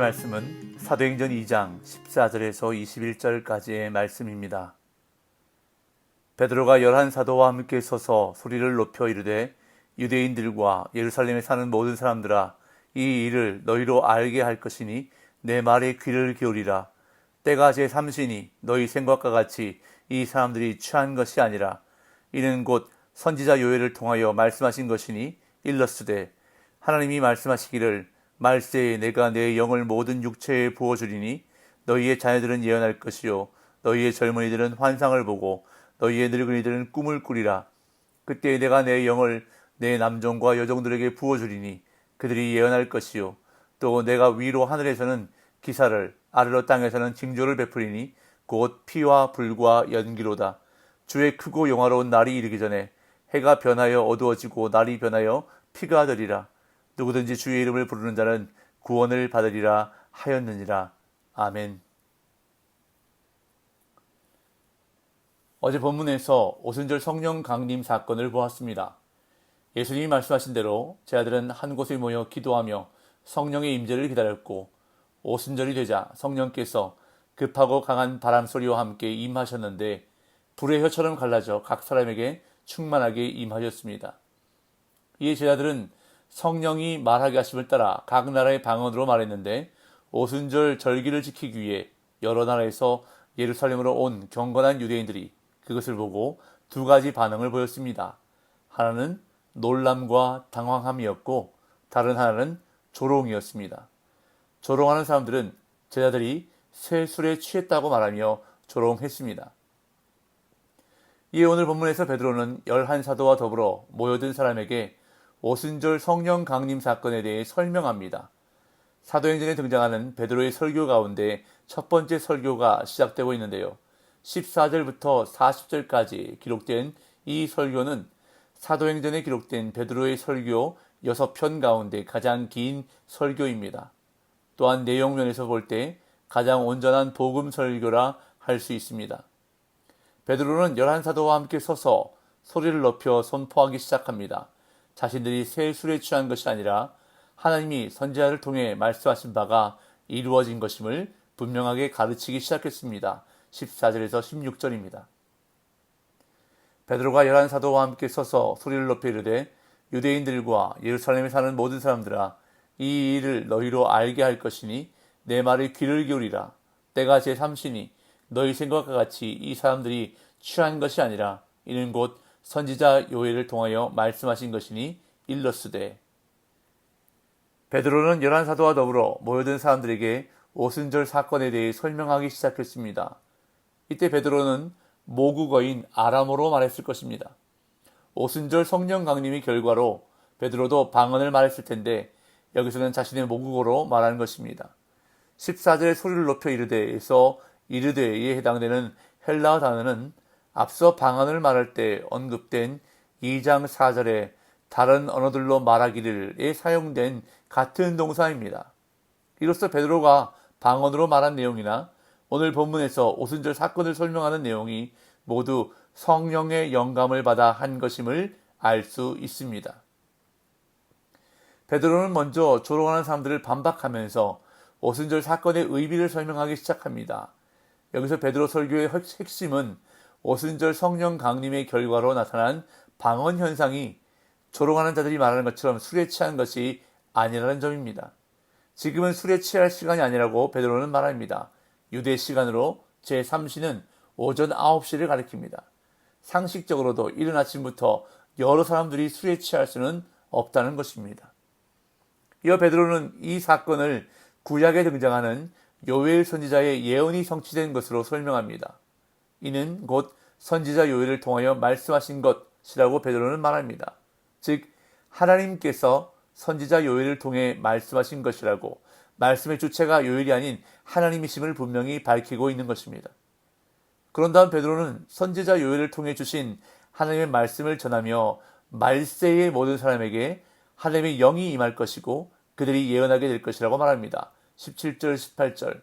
말씀은 사도행전 2장 14절에서 21절까지의 말씀입니다. 베드로가 11사도와 함께 서서 소리를 높여 이르되 유대인들과 예루살렘에 사는 모든 사람들아, 이 일을 너희로 알게 할 것이니 내 말에 귀를 기울이라. 때가 제3시니 너희 생각과 같이 이 사람들이 취한 것이 아니라 이는 곧 선지자 요엘을 통하여 말씀하신 것이니 일렀으되 하나님이 말씀하시기를 말세에 내가 내 영을 모든 육체에 부어주리니 너희의 자녀들은 예언할 것이요 너희의 젊은이들은 환상을 보고 너희의 늙은이들은 꿈을 꾸리라. 그때 내가 내 영을 내 남종과 여종들에게 부어주리니 그들이 예언할 것이요 또 내가 위로 하늘에서는 기사를 아래로 땅에서는 징조를 베풀리니 곧 피와 불과 연기로다. 주의 크고 영화로운 날이 이르기 전에 해가 변하여 어두워지고 날이 변하여 피가 되리라. 누구든지 주의 이름을 부르는 자는 구원을 받으리라 하였느니라. 아멘. 어제 본문에서 오순절 성령 강림 사건을 보았습니다. 예수님이 말씀하신 대로 제자들은 한 곳에 모여 기도하며 성령의 임재를 기다렸고 오순절이 되자 성령께서 급하고 강한 바람 소리와 함께 임하셨는데 불의 혀처럼 갈라져 각 사람에게 충만하게 임하셨습니다. 이에 제자들은 성령이 말하게 하심을 따라 각 나라의 방언으로 말했는데 오순절 절기를 지키기 위해 여러 나라에서 예루살렘으로 온 경건한 유대인들이 그것을 보고 두 가지 반응을 보였습니다. 하나는 놀람과 당황함이었고 다른 하나는 조롱이었습니다. 조롱하는 사람들은 제자들이 새 술에 취했다고 말하며 조롱했습니다. 이에 오늘 본문에서 베드로는 11사도와 더불어 모여든 사람에게 오순절 성령 강림 사건에 대해 설명합니다. 사도행전에 등장하는 베드로의 설교 가운데 첫 번째 설교가 시작되고 있는데요. 14절부터 40절까지 기록된 이 설교는 사도행전에 기록된 베드로의 설교 6편 가운데 가장 긴 설교입니다. 또한 내용면에서 볼 때 가장 온전한 복음 설교라 할 수 있습니다. 베드로는 11사도와 함께 서서 소리를 높여 선포하기 시작합니다. 자신들이 새 술에 취한 것이 아니라 하나님이 선지자를 통해 말씀하신 바가 이루어진 것임을 분명하게 가르치기 시작했습니다. 14절에서 16절입니다. 베드로가 11사도와 함께 서서 소리를 높여 이르되 유대인들과 예루살렘에 사는 모든 사람들아, 이 일을 너희로 알게 할 것이니 내 말에 귀를 기울이라. 때가 제3시니 너희 생각과 같이 이 사람들이 취한 것이 아니라 이는 곧 선지자 요엘을 통하여 말씀하신 것이니 일렀으되. 베드로는 11사도와 더불어 모여든 사람들에게 오순절 사건에 대해 설명하기 시작했습니다. 이때 베드로는 모국어인 아람어로 말했을 것입니다. 오순절 성령 강림의 결과로 베드로도 방언을 말했을 텐데 여기서는 자신의 모국어로 말하는 것입니다. 14절에 소리를 높여 이르되에서 이르되에 해당되는 헬라어 단어는 앞서 방언을 말할 때 언급된 2장 4절에 다른 언어들로 말하기를에 사용된 같은 동사입니다. 이로써 베드로가 방언으로 말한 내용이나 오늘 본문에서 오순절 사건을 설명하는 내용이 모두 성령의 영감을 받아 한 것임을 알 수 있습니다. 베드로는 먼저 조롱하는 사람들을 반박하면서 오순절 사건의 의미를 설명하기 시작합니다. 여기서 베드로 설교의 핵심은 오순절 성령 강림의 결과로 나타난 방언 현상이 조롱하는 자들이 말하는 것처럼 술에 취한 것이 아니라는 점입니다. 지금은 술에 취할 시간이 아니라고 베드로는 말합니다. 유대 시간으로 제3시는 오전 9시를 가리킵니다. 상식적으로도 이른 아침부터 여러 사람들이 술에 취할 수는 없다는 것입니다. 이어 베드로는 이 사건을 구약에 등장하는 요엘 선지자의 예언이 성취된 것으로 설명합니다. 이는 곧 선지자 요엘을 통하여 말씀하신 것이라고 베드로는 말합니다. 즉 하나님께서 선지자 요엘을 통해 말씀하신 것이라고, 말씀의 주체가 요엘이 아닌 하나님이심을 분명히 밝히고 있는 것입니다. 그런 다음 베드로는 선지자 요엘을 통해 주신 하나님의 말씀을 전하며 말세의 모든 사람에게 하나님의 영이 임할 것이고 그들이 예언하게 될 것이라고 말합니다. 17절 18절.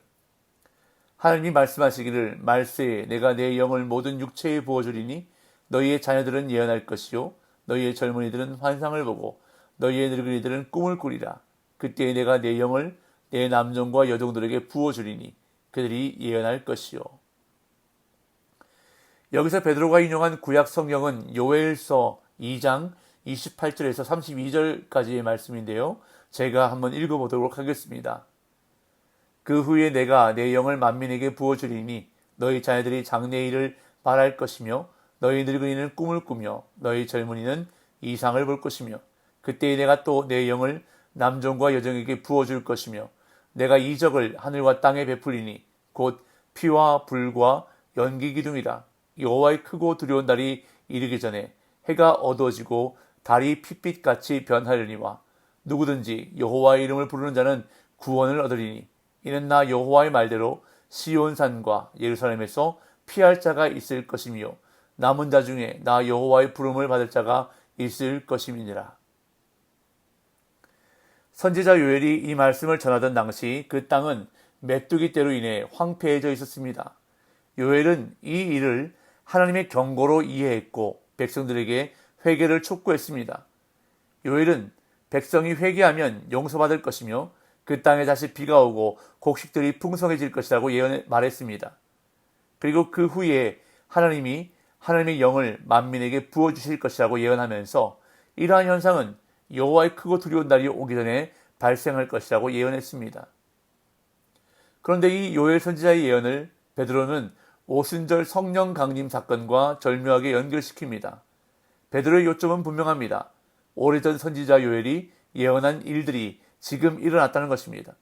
하나님이 말씀하시기를 말세에 내가 내 영을 모든 육체에 부어주리니 너희의 자녀들은 예언할 것이요 너희의 젊은이들은 환상을 보고 너희의 늙은이들은 꿈을 꾸리라. 그때에 내가 내 영을 내 남종과 여종들에게 부어주리니 그들이 예언할 것이요. 여기서 베드로가 인용한 구약 성경은 요엘서 2장 28절에서 32절까지의 말씀인데요. 제가 한번 읽어보도록 하겠습니다. 그 후에 내가 내 영을 만민에게 부어주리니 너희 자녀들이 장래일을 말할 것이며 너희 늙은이는 꿈을 꾸며 너희 젊은이는 이상을 볼 것이며 그때에 내가 또 내 영을 남종과 여종에게 부어줄 것이며 내가 이적을 하늘과 땅에 베풀리니 곧 피와 불과 연기 기둥이라. 여호와의 크고 두려운 날이 이르기 전에 해가 어두워지고 달이 핏빛같이 변하려니와 누구든지 여호와의 이름을 부르는 자는 구원을 얻으리니 이는 나 여호와의 말대로 시온산과 예루살렘에서 피할 자가 있을 것이며 남은 자 중에 나 여호와의 부름을 받을 자가 있을 것임이니라. 선지자 요엘이 이 말씀을 전하던 당시 그 땅은 메뚜기 떼로 인해 황폐해져 있었습니다. 요엘은 이 일을 하나님의 경고로 이해했고 백성들에게 회개를 촉구했습니다. 요엘은 백성이 회개하면 용서받을 것이며 그 땅에 다시 비가 오고 곡식들이 풍성해질 것이라고 말했습니다. 그리고 그 후에 하나님이 하나님의 영을 만민에게 부어주실 것이라고 예언하면서 이러한 현상은 여호와의 크고 두려운 날이 오기 전에 발생할 것이라고 예언했습니다. 그런데 이 요엘 선지자의 예언을 베드로는 오순절 성령 강림 사건과 절묘하게 연결시킵니다. 베드로의 요점은 분명합니다. 오래전 선지자 요엘이 예언한 일들이 지금 일어났다는 것입니다.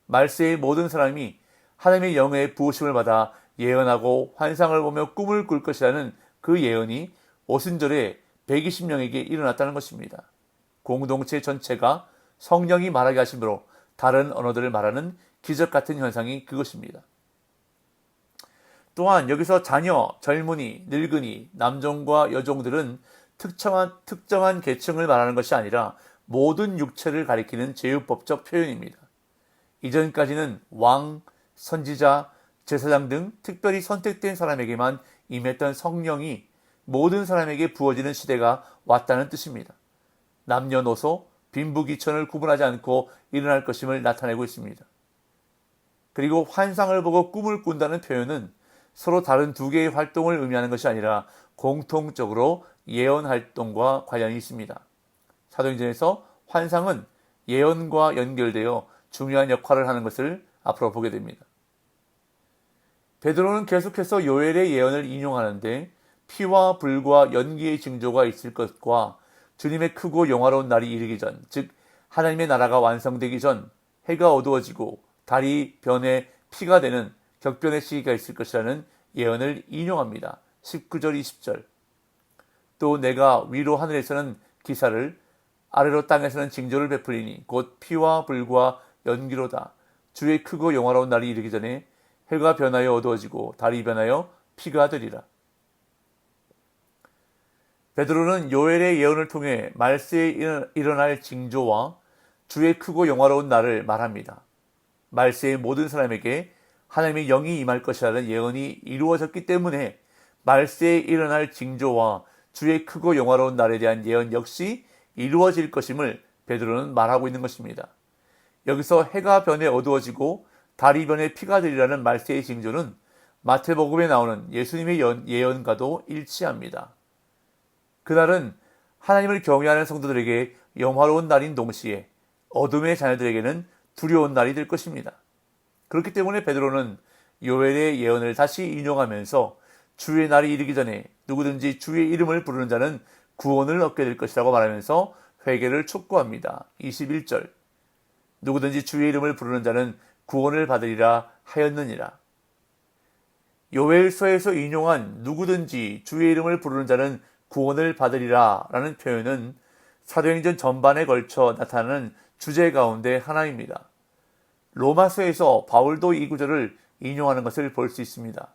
말세의 모든 사람이 하나님의 영의 부으심을 받아 예언하고 환상을 보며 꿈을 꿀 것이라는 그 예언이 오순절에 120명에게 일어났다는 것입니다. 공동체 전체가 성령이 말하게 하심으로 다른 언어들을 말하는 기적 같은 현상이 그것입니다. 또한 여기서 자녀, 젊은이, 늙은이, 남종과 여종들은 특정한 계층을 말하는 것이 아니라 모든 육체를 가리키는 제휴법적 표현입니다. 이전까지는 왕, 선지자, 제사장 등 특별히 선택된 사람에게만 임했던 성령이 모든 사람에게 부어지는 시대가 왔다는 뜻입니다. 남녀노소, 빈부귀천을 구분하지 않고 일어날 것임을 나타내고 있습니다. 그리고 환상을 보고 꿈을 꾼다는 표현은 서로 다른 두 개의 활동을 의미하는 것이 아니라 공통적으로 예언 활동과 관련이 있습니다. 사도행전에서 환상은 예언과 연결되어 중요한 역할을 하는 것을 앞으로 보게 됩니다. 베드로는 계속해서 요엘의 예언을 인용하는데 피와 불과 연기의 징조가 있을 것과 주님의 크고 영화로운 날이 이르기 전, 즉 하나님의 나라가 완성되기 전 해가 어두워지고 달이 변해 피가 되는 격변의 시기가 있을 것이라는 예언을 인용합니다. 19절 20절. 또 내가 위로 하늘에서는 기사를 아래로 땅에서는 징조를 베풀리니 곧 피와 불과 연기로다. 주의 크고 영화로운 날이 이르기 전에 해가 변하여 어두워지고 달이 변하여 피가 되리라. 베드로는 요엘의 예언을 통해 말세에 일어날 징조와 주의 크고 영화로운 날을 말합니다. 말세의 모든 사람에게 하나님의 영이 임할 것이라는 예언이 이루어졌기 때문에 말세에 일어날 징조와 주의 크고 영화로운 날에 대한 예언 역시 이루어질 것임을 베드로는 말하고 있는 것입니다. 여기서 해가 변해 어두워지고 달이 변해 피가 되리라는 말세의 징조는 마태복음에 나오는 예수님의 예언과도 일치합니다. 그날은 하나님을 경외하는 성도들에게 영화로운 날인 동시에 어둠의 자녀들에게는 두려운 날이 될 것입니다. 그렇기 때문에 베드로는 요엘의 예언을 다시 인용하면서 주의 날이 이르기 전에 누구든지 주의 이름을 부르는 자는 구원을 얻게 될 것이라고 말하면서 회개를 촉구합니다. 21절. 누구든지 주의 이름을 부르는 자는 구원을 받으리라 하였느니라. 요엘서에서 인용한 누구든지 주의 이름을 부르는 자는 구원을 받으리라 라는 표현은 사도행전 전반에 걸쳐 나타나는 주제 가운데 하나입니다. 로마서에서 바울도 이 구절을 인용하는 것을 볼 수 있습니다.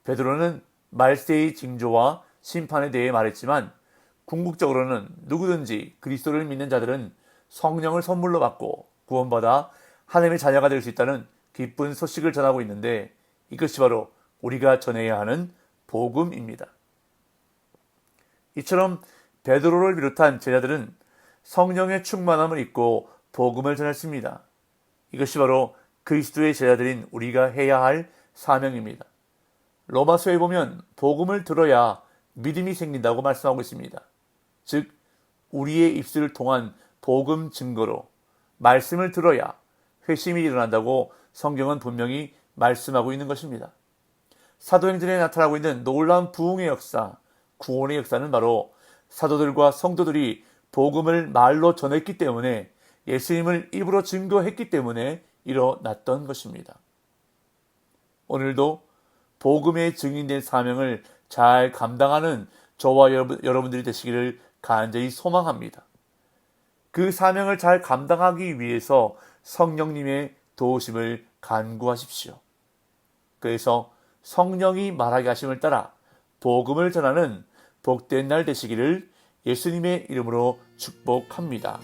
베드로는 말세의 징조와 심판에 대해 말했지만 궁극적으로는 누구든지 그리스도를 믿는 자들은 성령을 선물로 받고 구원받아 하나님의 자녀가 될 수 있다는 기쁜 소식을 전하고 있는데 이것이 바로 우리가 전해야 하는 복음입니다. 이처럼 베드로를 비롯한 제자들은 성령의 충만함을 입고 복음을 전했습니다. 이것이 바로 그리스도의 제자들인 우리가 해야 할 사명입니다. 로마서에 보면 복음을 들어야 믿음이 생긴다고 말씀하고 있습니다. 즉 우리의 입술을 통한 복음 증거로 말씀을 들어야 회심이 일어난다고 성경은 분명히 말씀하고 있는 것입니다. 사도행전에 나타나고 있는 놀라운 부흥의 역사, 구원의 역사는 바로 사도들과 성도들이 복음을 말로 전했기 때문에, 예수님을 입으로 증거했기 때문에 일어났던 것입니다. 오늘도 복음의 증인된 사명을 잘 감당하는 저와 여러분들이 되시기를 간절히 소망합니다. 그 사명을 잘 감당하기 위해서 성령님의 도우심을 간구하십시오. 그래서 성령이 말하게 하심을 따라 복음을 전하는 복된 날 되시기를 예수님의 이름으로 축복합니다.